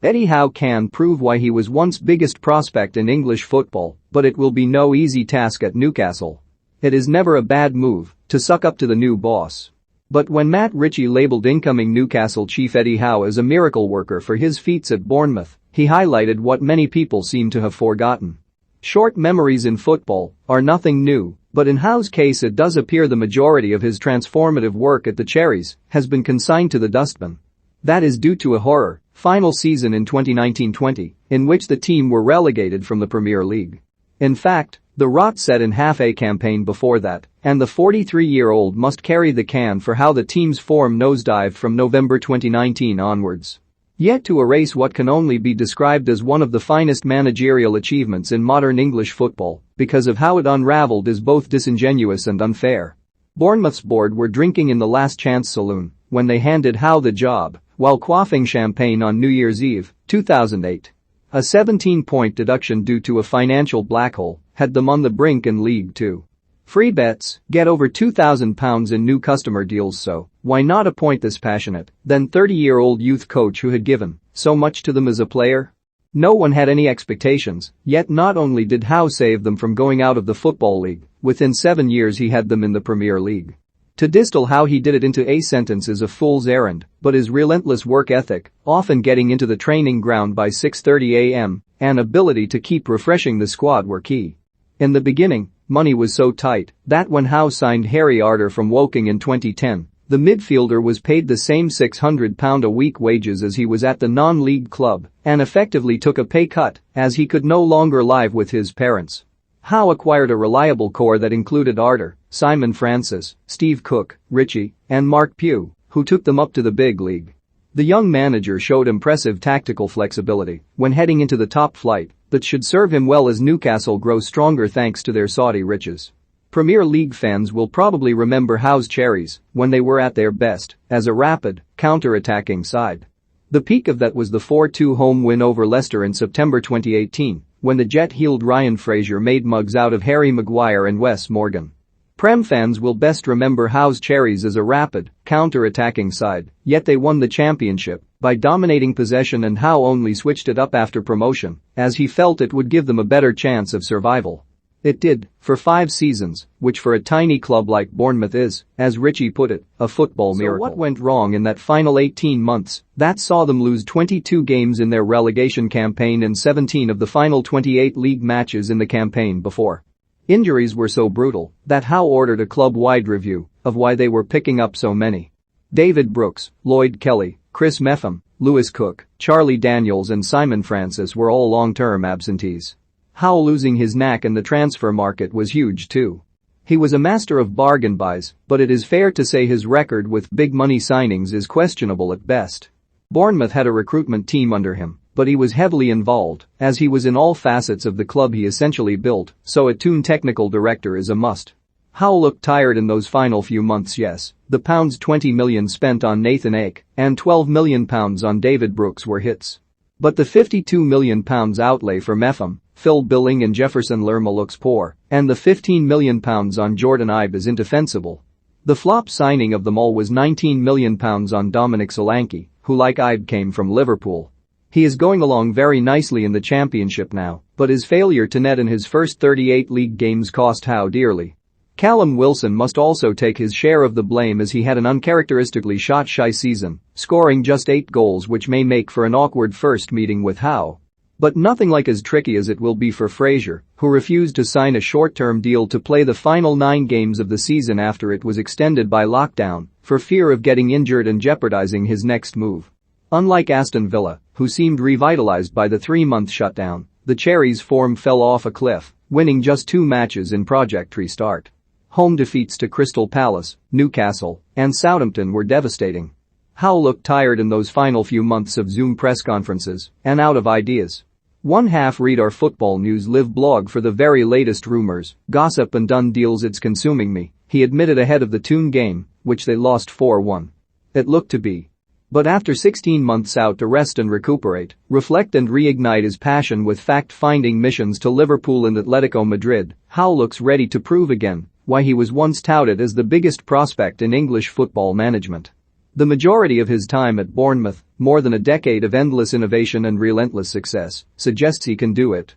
Eddie Howe can prove why he was once biggest prospect in English football, but it will be no easy task at Newcastle. It is never a bad move to suck up to the new boss. But when Matt Ritchie labelled incoming Newcastle chief Eddie Howe as a miracle worker for his feats at Bournemouth, he highlighted what many people seem to have forgotten. Short memories in football are nothing new, but in Howe's case it does appear the majority of his transformative work at the Cherries has been consigned to the dustbin. That is due to a horror final season in 2019-20, in which the team were relegated from the Premier League. In fact, the rot set in half a campaign before that, and the 43-year-old must carry the can for how the team's form nosedived from November 2019 onwards. Yet to erase what can only be described as one of the finest managerial achievements in modern English football, because of how it unraveled, is both disingenuous and unfair. Bournemouth's board were drinking in the Last Chance saloon when they handed Howe the job, while quaffing champagne on New Year's Eve, 2008. A 17-point deduction due to a financial black hole had them on the brink in League Two. Free bets get over £2,000 in new customer deals, so why not appoint this passionate, then 30-year-old youth coach who had given so much to them as a player? No one had any expectations, yet not only did Howe save them from going out of the Football League, within 7 years he had them in the Premier League. To distill how he did it into a sentence is a fool's errand, but his relentless work ethic, often getting into the training ground by 6:30 a.m., and ability to keep refreshing the squad were key. In the beginning, money was so tight that when Howe signed Harry Arter from Woking in 2010, the midfielder was paid the same £600 a week wages as he was at the non-league club and effectively took a pay cut as he could no longer live with his parents. Howe acquired a reliable core that included Arter, Simon Francis, Steve Cook, Ritchie, and Mark Pugh, who took them up to the big league. The young manager showed impressive tactical flexibility when heading into the top flight that should serve him well as Newcastle grows stronger thanks to their Saudi riches. Premier League fans will probably remember Howe's Cherries when they were at their best as a rapid, counter-attacking side. The peak of that was the 4-2 home win over Leicester in September 2018, when the jet-heeled Ryan Fraser made mugs out of Harry Maguire and Wes Morgan. Prem fans will best remember Howe's Cherries as a rapid, counter-attacking side, yet they won the championship by dominating possession, and Howe only switched it up after promotion, as he felt it would give them a better chance of survival. It did, for 5 seasons, which for a tiny club like Bournemouth is, as Ritchie put it, a football miracle. So what went wrong in that final 18 months that saw them lose 22 games in their relegation campaign and 17 of the final 28 league matches in the campaign before? Injuries were so brutal that Howe ordered a club-wide review of why they were picking up so many. David Brooks, Lloyd Kelly, Chris Mepham, Lewis Cook, Charlie Daniels and Simon Francis were all long-term absentees. Howe losing his knack in the transfer market was huge too. He was a master of bargain buys, but it is fair to say his record with big money signings is questionable at best. Bournemouth had a recruitment team under him, but he was heavily involved, as he was in all facets of the club he essentially built, so a Toon technical director is a must. Howe looked tired in those final few months. Yes, the £20 million spent on Nathan Ake and £12 million on David Brooks were hits. But the £52 million outlay for Mepham, Phil Billing and Jefferson Lerma looks poor, and the £15 million on Jordan Ibe is indefensible. The flop signing of them all was £19 million on Dominic Solanke, who like Ibe came from Liverpool. He is going along very nicely in the Championship now, but his failure to net in his first 38 league games cost Howe dearly. Callum Wilson must also take his share of the blame, as he had an uncharacteristically shot-shy season, scoring just 8 goals, which may make for an awkward first meeting with Howe. But nothing like as tricky as it will be for Fraser, who refused to sign a short-term deal to play the final 9 games of the season after it was extended by lockdown, for fear of getting injured and jeopardizing his next move. Unlike Aston Villa, who seemed revitalized by the 3-month shutdown, the Cherries' form fell off a cliff, winning just 2 matches in Project Restart. Home defeats to Crystal Palace, Newcastle, and Southampton were devastating. Howe looked tired in those final few months of Zoom press conferences and out of ideas. Read our Football News Live blog for the very latest rumors, gossip and done deals. It's consuming me, he admitted ahead of the Toon game, which they lost 4-1. It looked to be. But after 16 months out to rest and recuperate, reflect and reignite his passion with fact-finding missions to Liverpool and Atletico Madrid, Howe looks ready to prove again why he was once touted as the biggest prospect in English football management. The majority of his time at Bournemouth, more than a decade of endless innovation and relentless success, suggests he can do it.